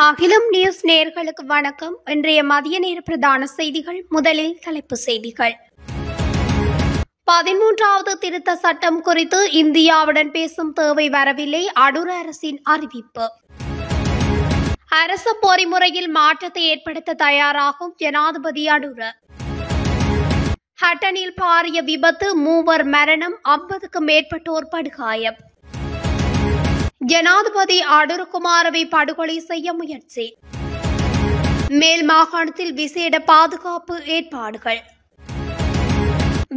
அகிலம் நியூஸ் நேயர்களுக்கு வணக்கம். இன்றைய மதிய நேர பிரதான செய்திகள். முதலில் தலைப்பு செய்திகள். 13வது திருத்த சட்டம் குறித்து இந்தியாவுடன் பேசும் தேவை வரவில்லை, அடூர் அரசின் அறிவிப்பு. அரசு பொறிமுறையில் மாற்றத்தை ஏற்படுத்த தயாராகும் ஜனாதிபதி அடூர். ஹட்டனில் பாரிய விபத்து, 3 மரணம், 50க்கும் மேற்பட்டோர் படுகாயம். ஜனாதிபதி அடூர்குமாரவை படுகொலை செய்ய முயற்சி. மேல் மாகாணத்தில் விசேட பாதுகாப்பு ஏற்பாடுகள்.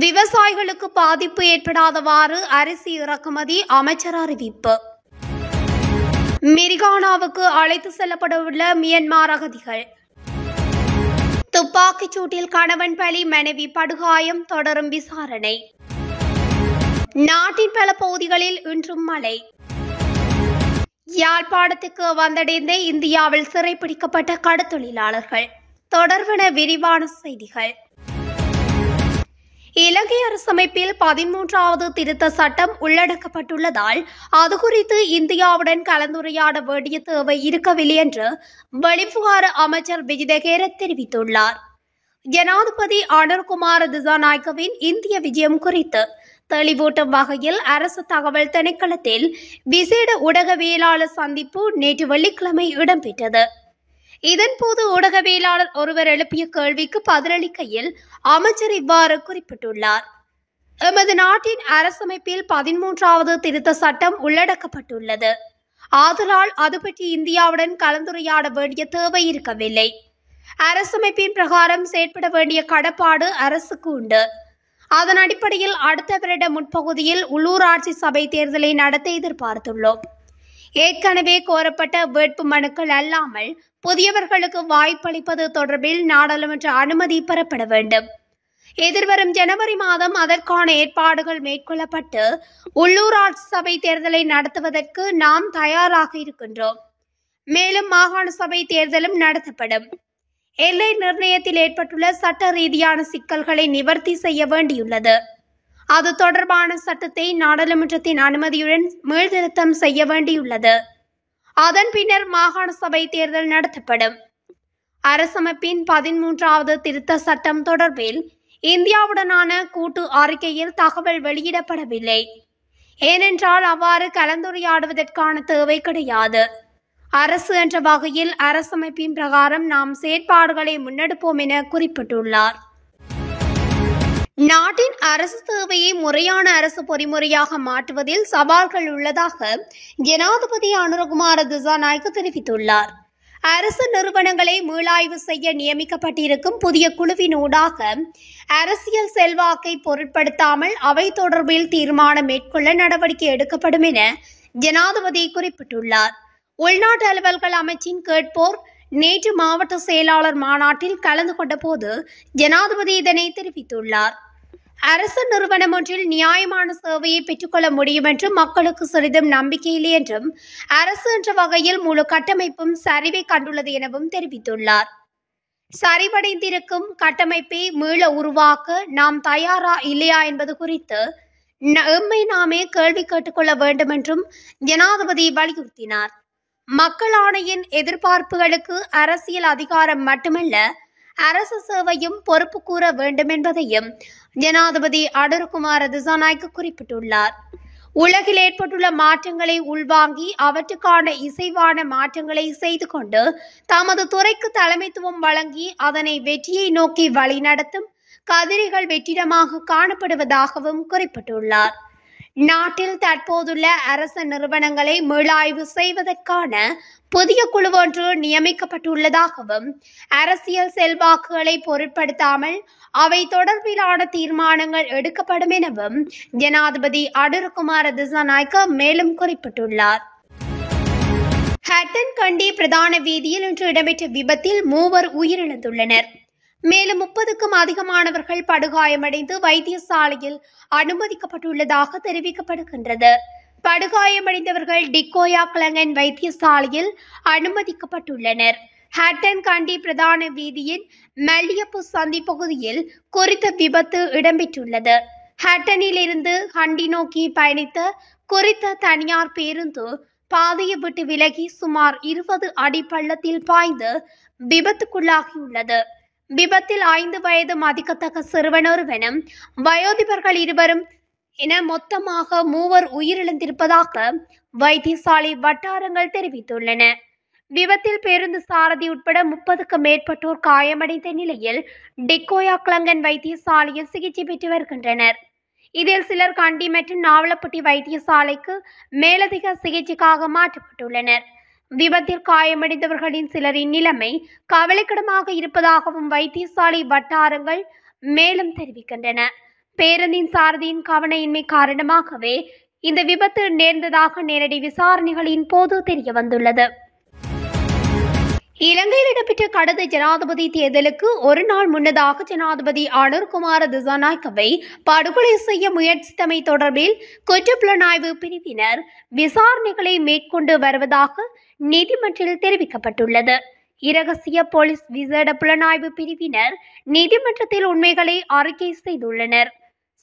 விவசாயிகளுக்கு பாதிப்பு ஏற்படாதவாறு அரிசி இறக்குமதி, அமைச்சர் அறிவிப்பு. மிரிகானாவுக்கு அழைத்து செல்லப்படவுள்ள மியன்மார் அகதிகள். துப்பாக்கிச் சூட்டில் கணவன் பலி, மனைவி படுகாயம், தொடரும் விசாரணை. நாட்டின் பல பகுதிகளில் இன்றும் மழை. யாழ்ப்பாணத்துக்கு வந்தடைந்த இந்தியாவில் சிறைப்பிடிக்கப்பட்ட கடத்தொழிலாளர்கள் தொடர்பான விரிவான செய்திகள். இலங்கை அரசமைப்பில் 13வது திருத்த சட்டம் உள்ளடக்கப்பட்டுள்ளதால் அது குறித்து இந்தியாவுடன் கலந்துரையாட வேண்டிய தேவை இருக்கவில்லை என்று வெளிவிவகார அமைச்சர் விஜிதஹேர தெரிவித்துள்ளார். ஜனாதிபதி அனுர்குமார திசாநாயக்கவின் இந்திய விஜயம் குறித்து தெளிவூட்டும் வகையில் அரசு தகவல் திணைக்களத்தில் விசேட ஊடகவியலாளர் சந்திப்பு நேற்று வெள்ளிக்கிழமை இடம்பெற்றது. இதன்போது ஊடகவியலாளர் ஒருவர் எழுப்பிய கேள்விக்கு பதிலளிக்கையில் அமைச்சர் இவ்வாறு குறிப்பிட்டுள்ளார். எமது நாட்டின் அரசமைப்பில் 13வது திருத்த சட்டம் உள்ளடக்கப்பட்டுள்ளது. ஆதலால் அது பற்றி இந்தியாவுடன் கலந்துரையாட வேண்டிய தேவை இருக்கவில்லை. அரசமைப்பின் பிரகாரம் செயற்பட வேண்டிய கடப்பாடு அரசுக்கு உண்டு. அதன் அடிப்படையில் அடுத்த வருட முற்பகுதியில் உள்ளூராட்சி சபை தேர்தலை நடத்த எதிர்பார்த்துள்ளோம். ஏற்கனவே கோரப்பட்ட வேட்பு மனுக்கள் அல்லாமல் புதியவர்களுக்கு வாய்ப்பளிப்பது தொடர்பில் நாடாளுமன்ற அனுமதி பெறப்பட வேண்டும். எதிர்வரும் ஜனவரி மாதம் அதற்கான ஏற்பாடுகள் மேற்கொள்ளப்பட்டு உள்ளூராட்சி சபை தேர்தலை நடத்துவதற்கு நாம் தயாராக இருக்கின்றோம். மேலும் மாகாண சபை தேர்தலும் நடத்தப்படும். எல்லை நிர்ணயத்தில் ஏற்பட்டுள்ள சட்ட ரீதியான சிக்கல்களை நிவர்த்தி செய்ய வேண்டியுள்ளது. அது தொடர்பான சட்டத்தை நாடாளுமன்றத்தின் அனுமதியுடன் மீள்திருத்தம் செய்ய வேண்டியுள்ளது. அதன் பின்னர் மாகாண சபை தேர்தல் நடத்தப்படும். அரசமைப்பின் 13வது திருத்த சட்டம் தொடர்பில் இந்தியாவுடனான கூட்டு அறிக்கையில் தகவல் வெளியிடப்படவில்லை. ஏனென்றால் அவ்வாறு கலந்துரையாடுவதற்கான தேவை கிடையாது. அரசு என்ற வகையில் அரசமைப்பின் பிரகாரம் நாம் செயற்பாடுகளை முன்னெடுப்போம் என குறிப்பிட்டுள்ளார். நாட்டின் அரசு தேவையை முறையான அரசு பொறிமுறையாக மாற்றுவதில் சவால்கள் உள்ளதாக ஜனாதிபதி அனுர்குமார திசாநாயக்க தெரிவித்துள்ளார். அரசு நிறுவனங்களை மீளாய்வு செய்ய நியமிக்கப்பட்டிருக்கும் புதிய குழுவின் ஊடாக அரசியல் செல்வாக்கை பொருட்படுத்தாமல் அவை தொடர்பில் தீர்மானம் மேற்கொள்ள நடவடிக்கை எடுக்கப்படும் என ஜனாதிபதி குறிப்பிட்டுள்ளார். உள்நாட்டு அலுவல்கள் அமைச்சின் கேட்போர் நேற்று மாவட்ட செயலாளர் மாநாட்டில் கலந்து கொண்ட போது ஜனாதிபதி இதனை தெரிவித்துள்ளார். அரசு நிறுவனம் ஒன்றில் நியாயமான சேவையை பெற்றுக்கொள்ள முடியும் என்றும் மக்களுக்கு சிறிதும் நம்பிக்கையில்லை என்றும் அரசு என்ற வகையில் முழு கட்டமைப்பும் சரிவை கண்டுள்ளது எனவும் தெரிவித்துள்ளார். சரிவடைந்திருக்கும் கட்டமைப்பை மீள உருவாக்க நாம் தயாரா இல்லையா என்பது குறித்து எம்மை நாமே கேள்வி கேட்டுக்கொள்ள வேண்டும் என்றும் ஜனாதிபதி வலியுறுத்தினார். மக்கள் ஆணையின் எதிர்பார்ப்புகளுக்கு அரசியல் அதிகாரம் மட்டுமல்ல, அரசு சேவையும் பொறுப்பு கூற வேண்டும் என்பதையும் ஜனாதிபதி அனுர்குமார திசாநாயக்க குறிப்பிட்டுள்ளார். உலகில் ஏற்பட்டுள்ள மாற்றங்களை உள்வாங்கி அவற்றுக்கான இசைவான மாற்றங்களை செய்து கொண்டு தமது துறைக்கு தலைமைத்துவம் வழங்கி அதனை வெற்றியை நோக்கி வழிநடத்தும் கதிரைகள் வெற்றிடமாக காணப்படுவதாகவும் குறிப்பிட்டுள்ளார். நாட்டில் தற்போதுள்ள அரசு நிறுவனங்களை மீளாய்வு செய்வதற்கான புதிய குழு ஒன்று நியமிக்கப்பட்டுள்ளதாகவும் அரசியல் செல்வாக்குகளை பொருட்படுத்தாமல் அவை தொடர்பிலான தீர்மானங்கள் எடுக்கப்படும் எனவும் ஜனாதிபதி அனுர்குமார திசாநாயக்க மேலும் குறிப்பிட்டுள்ளார். ஹட்டன் கண்டி பிரதான வீதியில் இன்று இடம்பெற்ற விபத்தில் 3 உயிரிழந்துள்ளனர். மேலும் 30க்கும் அதிகமானவர்கள் படுகாயமடைந்து வைத்தியசாலையில் அனுமதிக்கப்பட்டுள்ளதாக தெரிவிக்கப்படுகின்றது. படுகாயமடைந்தவர்கள் டிக்கோயா கிளங்கன் வைத்தியசாலையில் அனுமதிக்கப்பட்டுள்ளனர். ஹட்டன் கண்டி பிரதான வீதியின் மல்லியப்பு சந்தி பகுதியில் குறித்த விபத்து இடம்பெற்றுள்ளது. ஹட்டனில் இருந்து கண்டி நோக்கி பயணித்த குறித்த தனியார் பேருந்து பாதையை விட்டு விலகி சுமார் 20 அடி பள்ளத்தில் பாய்ந்து விபத்துக்குள்ளாகியுள்ளது. விபத்தில் 5 வயது மதிக்கத்தக்க சிறுவனொருவனும் வயோதிபர்கள் 2 என மொத்தமாக 3 உயிரிழந்திருப்பதாக வைத்தியசாலை வட்டாரங்கள் தெரிவித்துள்ளன. விபத்தில் பேருந்து சாரதி உட்பட 30க்கும் மேற்பட்டோர் காயமடைந்த நிலையில் டிக்கோயா கிளங்கன் வைத்தியசாலையில் சிகிச்சை பெற்று வருகின்றனர். இதில் சிலர் கண்டி மற்றும் நாவலப்பட்டி வைத்தியசாலைக்கு மேலதிக சிகிச்சைக்காக மாற்றப்பட்டுள்ளனர். விபத்தில் காயமடைந்தவர்களின் சிலரின் நிலைமை கவலைக்கிடமாக இருப்பதாகவும் வைத்தியசாலை வட்டாரங்கள் மேலும் தெரிவிக்கின்றன. பேருந்தின் சாரதியின் கவனயின்மை காரணமாகவே இந்த விபத்து நேர்ந்ததாக நேரடி விசாரணைகளின் போது தெரிய வந்துள்ளது. இலங்கையில் இடம்பெற்ற கடந்த ஜனாதிபதி தேர்தலுக்கு ஒரு நாள் முன்னதாக ஜனாதிபதி அனுரகுமார திசாநாயக்கவை படுகொலை செய்ய முயற்சித்தமை தொடர்பில் குற்றப்புலனாய்வு பிரிவினர் விசாரணைகளை மேற்கொண்டு வருவதாக நீதிமன்றில் தெரிவிக்கப்பட்டுள்ளது. இரகசிய போலீஸ் விசேட புலனாய்வு பிரிவினர் நீதிமன்றத்தில் உண்மைகளை அறிக்கை செய்துள்ளனர்.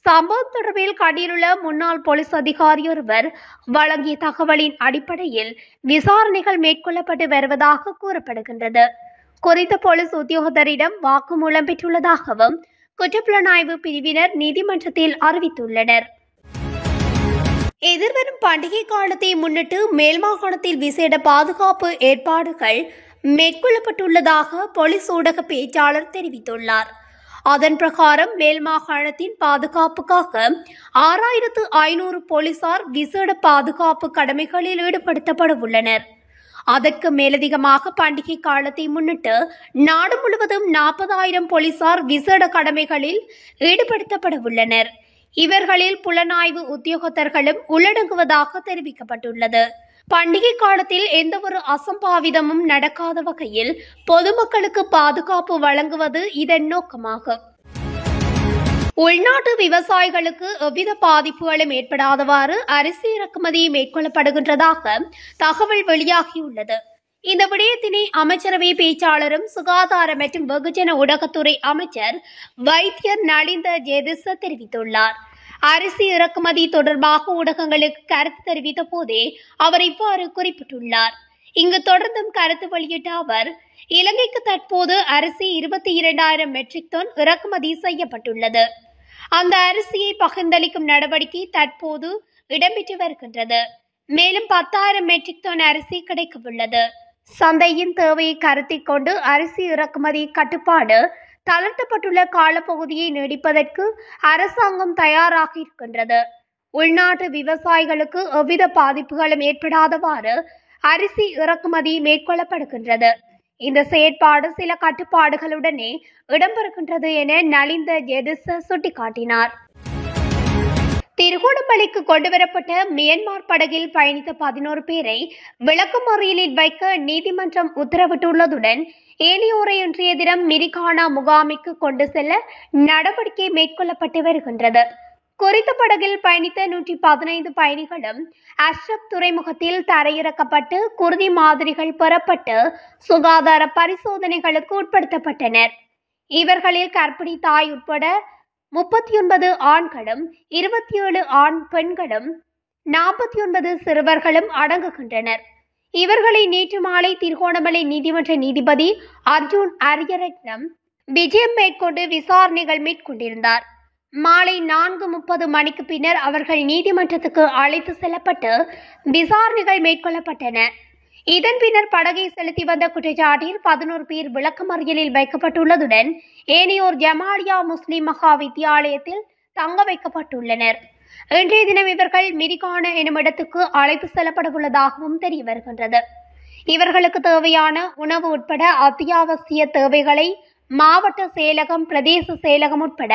சம்பவம் தொடர்பில் கண்டியிலுள்ள முன்னாள் போலீஸ் அதிகாரி ஒருவர் வழங்கிய தகவலின் அடிப்படையில் விசாரணைகள் மேற்கொள்ளப்பட்டு வருவதாக கூறப்படுகின்றது. குறித்த போலீஸ் உத்தியோகத்தரிடம் வாக்குமூலம் பெற்றுள்ளதாகவும் குற்றப்புலனாய்வு பிரிவினர் நீதிமன்றத்தில் அறிவித்துள்ளனர். எதிர்வரும் பண்டிகை காலத்தை முன்னிட்டு மேல் மாகாணத்தில் விசேட பாதுகாப்பு ஏற்பாடுகள் மேற்கொள்ளப்பட்டுள்ளதாக போலீஸ் ஊடக பேச்சாளர் தெரிவித்துள்ளார். அதன் பிரகாரம் மேல் மாகாணத்தின் பாதுகாப்புக்காக 6500 போலீசார் விசேட பாதுகாப்பு கடமைகளில் ஈடுபடுத்தப்பட உள்ளனர். அதற்கு மேலதிகமாக பண்டிகை காலத்தை முன்னிட்டு நாடு முழுவதும் 40,000 போலீசார் விசேட கடமைகளில் ஈடுபடுத்தப்பட உள்ளனர். இவர்களில் புலனாய்வு உத்தியோகத்தர்களும் உள்ளடங்குவதாக தெரிவிக்கப்பட்டுள்ளது. பண்டிகை காலத்தில் எந்தவொரு அசம்பாவிதமும் நடக்காத வகையில் பொதுமக்களுக்கு பாதுகாப்பு வழங்குவது இதன் நோக்கமாகும். உள்நாட்டு விவசாயிகளுக்கு எவ்வித பாதிப்புகளும் ஏற்படாதவாறு அரிசி இறக்குமதி மேற்கொள்ளப்படுகின்றதாக தகவல் வெளியாகியுள்ளது. இந்த விடயத்தினை அமைச்சரவை பேச்சாளரும் சுகாதார மற்றும் வெகுஜன ஊடகத்துறை அமைச்சர் வைத்தியர் நலிந்த ஜெதிச தெரிவித்துள்ளார். அரிசி இறக்குமதி தொடர்பாக ஊடகங்களுக்கு கருத்து தெரிவித்த போதே அவர் இவ்வாறு குறிப்பிட்டுள்ளார். இங்கு தொடர்ந்தும் கருத்து வெளியிட்ட அவர், இலங்கைக்கு தற்போது அரிசி 22,000 மெட்ரிக் டன் இறக்குமதி செய்யப்பட்டுள்ளது. அந்த அரிசியை பகிர்ந்தளிக்கும் நடவடிக்கை தற்போது இடம்பெற்று வருகின்றது. மேலும் 10,000 மெட்ரிக் டன் அரிசி கிடைக்கவுள்ளது. சந்தையின் தேவையை கருத்தில் கொண்டு அரிசி இறக்குமதி கட்டுப்பாடு தளர்த்தப்பட்டுள்ள காலப்பகுதியை நீடிப்பதற்கு அரசாங்கம் தயாராக இருக்கின்றது. உள்நாட்டு விவசாயிகளுக்கு எவ்வித பாதிப்புகளும் ஏற்படாதவாறு அரிசி இறக்குமதி மேற்கொள்ளப்படுகின்றது. இந்த செயற்பாடு சில கட்டுப்பாடுகளுடனே இடம்பெறுகின்றது என நலிந்த ஜெதிச சுட்டிக்காட்டினார். திருகோணமலைக்கு கொண்டுவரப்பட்ட மியான்மர் படகில் பயணித்த 11 பேரை விளக்கமறியலில் வைக்க நீதிமன்றம் உத்தரவிட்டுள்ளதுடன் ஏனையோரை இன்றைய தினம் மிரிகானா முகாமிற்கு கொண்டு செல்ல நடவடிக்கை மேற்கொள்ளப்பட்டு வருகின்றது. குறித்த படகில் பயணித்த 115 பயணிகளும் அஷ்ரப் துறைமுகத்தில் தரையிறக்கப்பட்டு குருதி மாதிரிகள் பெறப்பட்டு சுகாதார பரிசோதனைகளுக்கு உட்படுத்தப்பட்டனர். இவர்களில் கர்ப்பிணி தாய் உட்பட 39 ஆண்களும் 27 ஆண் பெண்களும் 49 சிறுவர்களும் அடங்குகின்றனர். இவர்களை நேற்று மாலை திருகோணமலை நீதிமன்ற நீதிபதி அர்ஜுன் அரியரட்னம் விஜயம் மேற்கொண்டு விசாரணைகள் மேற்கொண்டிருந்தார். மாலை 4:30 மணிக்கு பின்னர் அவர்கள் நீதிமன்றத்துக்கு அழைத்து செல்லப்பட்டு விசாரணைகள் மேற்கொள்ளப்பட்டன. இதன் பின்னர் படகை செலுத்தி வந்த குற்றச்சாட்டில் 11 பேர் விளக்கமறியலில் வைக்கப்பட்டுள்ளதுடன் ஏனையோர் ஜமாலியா முஸ்லிம் மகா வித்தியாலயத்தில் தங்க வைக்கப்பட்டுள்ளனர். இன்றைய தினம் இவர்கள் மிரிகானா எனும் இடத்துக்கு அழைத்து செல்லப்பட உள்ளதாகவும் தெரிய வருகின்றது. இவர்களுக்கு தேவையான உணவு உட்பட அத்தியாவசிய தேவைகளை மாவட்ட செயலகம், பிரதேச செயலகம் உட்பட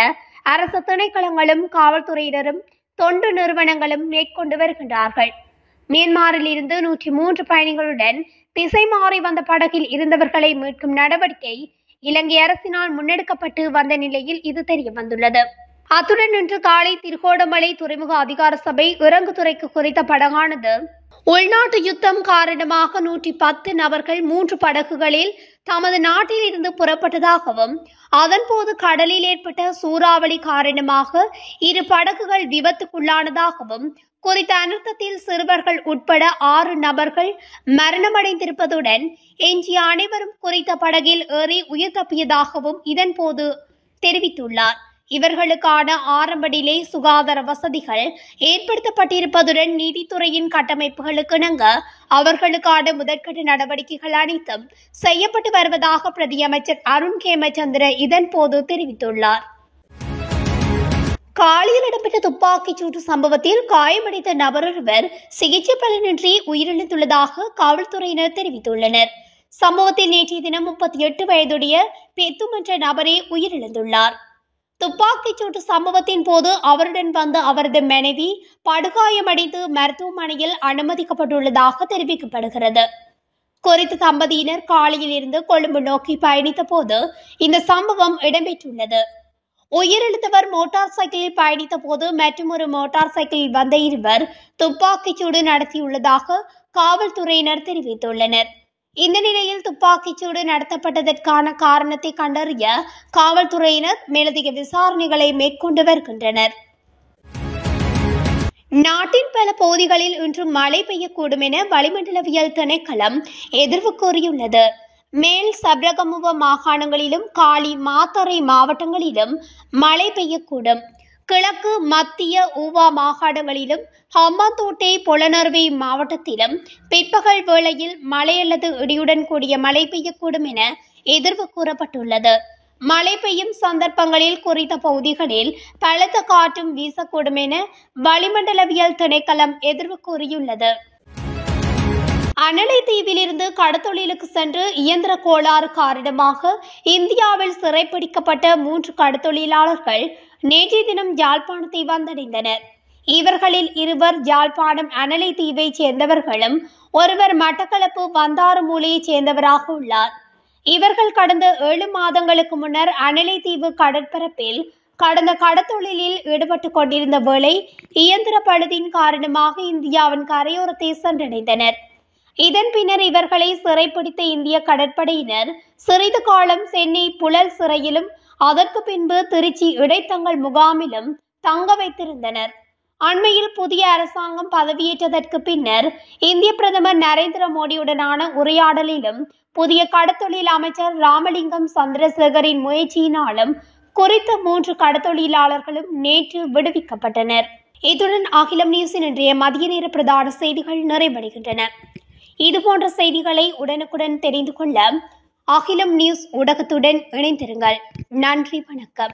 அரசு திணைக்களங்களும் காவல்துறையினரும் தொண்டு நிறுவனங்களும் மேற்கொண்டு வருகின்றார்கள். மியான்மரில் இருந்து 103 பயணிகளுடன் திசை மாறி வந்த படகில் இருந்தவர்களை மீட்கும் நடவடிக்கை இலங்கை அரசினால் முன்னெடுக்கப்பட்டு வந்த நிலையில் இது தெரிய வந்துள்ளது. அத்துடன் இன்று காலை திருகோணமலை துறைமுக அதிகார சபை இறங்குதுறைக்கு குறித்த படகானது உள்நாட்டு யுத்தம் காரணமாக 110 நபர்கள் 3 படகுகளில் தமது நாட்டில் இருந்து புறப்பட்டதாகவும் அதன்போது கடலில் ஏற்பட்ட சூறாவளி காரணமாக 2 படகுகள் விபத்துக்குள்ளானதாகவும் குறித்த அனர்த்தத்தில் சிறுவர்கள் உட்பட 6 நபர்கள் மரணமடைந்திருப்பதுடன் எஞ்சிய அனைவரும் குறித்த படகில் ஏறி உயிர் தப்பியதாகவும் இதன்போது தெரிவித்துள்ளார். இவர்களுக்கான ஆரம்ப நிலை சுகாதார வசதிகள் ஏற்படுத்தப்பட்டிருப்பதுடன் நீதித்துறையின் கட்டமைப்புகளுக்கு இணங்க அவர்களுக்கான முதற்கட்ட நடவடிக்கைகள் அனைத்தும் செய்யப்பட்டு வருவதாக பிரதியமைச்சர் அருண் கேமச்சந்திர இதன்போது தெரிவித்துள்ளார். காலியில் இடம்பெற்ற துப்பாக்கிச் சூட்டு சம்பவத்தில் காயமடைந்த நபர் ஒருவர் சிகிச்சை பலனின்றி உயிரிழந்துள்ளதாக காவல்துறையினர் தெரிவித்துள்ளனர். சம்பவத்தில் நேற்றைய தினம் 38 வயதுடைய பெத்தும் என்ற நபரே உயிரிழந்துள்ளார். துப்பாக்கிச் சூட்டு சம்பவத்தின் போது அவருடன் வந்த அவரது மனைவி படுகாயமடைந்து மருத்துவமனையில் அனுமதிக்கப்பட்டுள்ளதாக தெரிவிக்கப்படுகிறது. குறித்த தம்பதியினர் காலையில் இருந்து கொழும்பு நோக்கி பயணித்த போது இந்த சம்பவம் இடம்பெற்றுள்ளது. உயிரிழந்தவர் மோட்டார் சைக்கிளில் பயணித்த போது மற்றொரு மோட்டார் சைக்கிளில் வந்த இருவர் துப்பாக்கிச்சூடு நடத்தியுள்ளதாக காவல்துறையினர் தெரிவித்துள்ளனர். இந்த நிலையில் துப்பாக்கிச்சூடு நடத்தப்பட்டதற்கான காரணத்தை கண்டறிய காவல்துறையினர் மேலதிக விசாரணைகளை மேற்கொண்டு வருகின்றனர். நாட்டின் பல பகுதிகளில் இன்று மழை பெய்யக்கூடும் என வளிமண்டலவியல் திணைக்களம் எதிர்வு கூறியுள்ளது. மேல் சப்ரகமுவ மாகாணங்களிலும் காலி மாத்தறை மாவட்டங்களிலும் மழை பெய்யக்கூடும். கிழக்கு மத்திய ஊவா மாகாணங்களிலும் ஹம்பாந்தோட்டை பொலனறுவை மாவட்டத்திலும் பிற்பகல் வேளையில் மழை அல்லது இடியுடன் கூடிய மழை பெய்யக்கூடும் என எதிர்வு கூறப்பட்டுள்ளது. மழை பெய்யும் சந்தர்ப்பங்களில் குறித்த பகுதிகளில் பலத்த காற்றும் வீசக்கூடும் என வளிமண்டலவியல் திணைக்களம் எதிர்வு கூறியுள்ளது. அனலை தீவிலிருந்து கடத்தொழிலுக்கு சென்று இயந்திர கோளாறு காரணமாக இந்தியாவில் சிறைப்பிடிக்கப்பட்ட 3 கடத்தொழிலாளர்கள் நேற்றைய தினம் யாழ்ப்பாணத்தை வந்தடைந்தனர். இவர்களில் 2 யாழ்ப்பாணம் அனலை தீவை சேர்ந்தவர்களும் ஒருவர் மட்டக்களப்பு வந்தாறுமூலையைச் சேர்ந்தவராக உள்ளார். இவர்கள் கடந்த 7 மாதங்களுக்கு முன்னர் அனலை தீவு கடற்பரப்பில் கடந்த கடத்தொழிலில் ஈடுபட்டுக் கொண்டிருந்த வேளை இயந்திர பழுதின் காரணமாக இந்தியாவின் கரையோரத்தை சென்றடைந்தனர். இதன் பின்னர் இவர்களை சிறைப்பிடித்த இந்திய கடற்படையினர் சிறிது காலம் சென்னை புழல் சிறையிலும் அதற்கு பின்பு திருச்சி இடைத்தங்கல் முகாமிலும் தங்க வைத்திருந்தனர். அண்மையில் புதிய அரசாங்கம் பதவியேற்றதற்கு பின்னர் இந்திய பிரதமர் நரேந்திர மோடியுடனான உரையாடலிலும் புதிய கடத்தொழில் அமைச்சர் ராமலிங்கம் சந்திரசேகரின் முயற்சியினாலும் குறித்த 3 கடத்தொழிலாளர்களும் நேற்று விடுவிக்கப்பட்டனர். இத்துடன் அகிலம் நியூஸின் இன்றைய மதிய நேர பிரதான செய்திகள் நிறைவடைகின்றன. இதுபோன்ற செய்திகளை உடனுக்குடன் தெரிந்து கொள்ள அகிலம் நியூஸ் ஊடகத்துடன் இணைந்திருங்கள். நன்றி, வணக்கம்.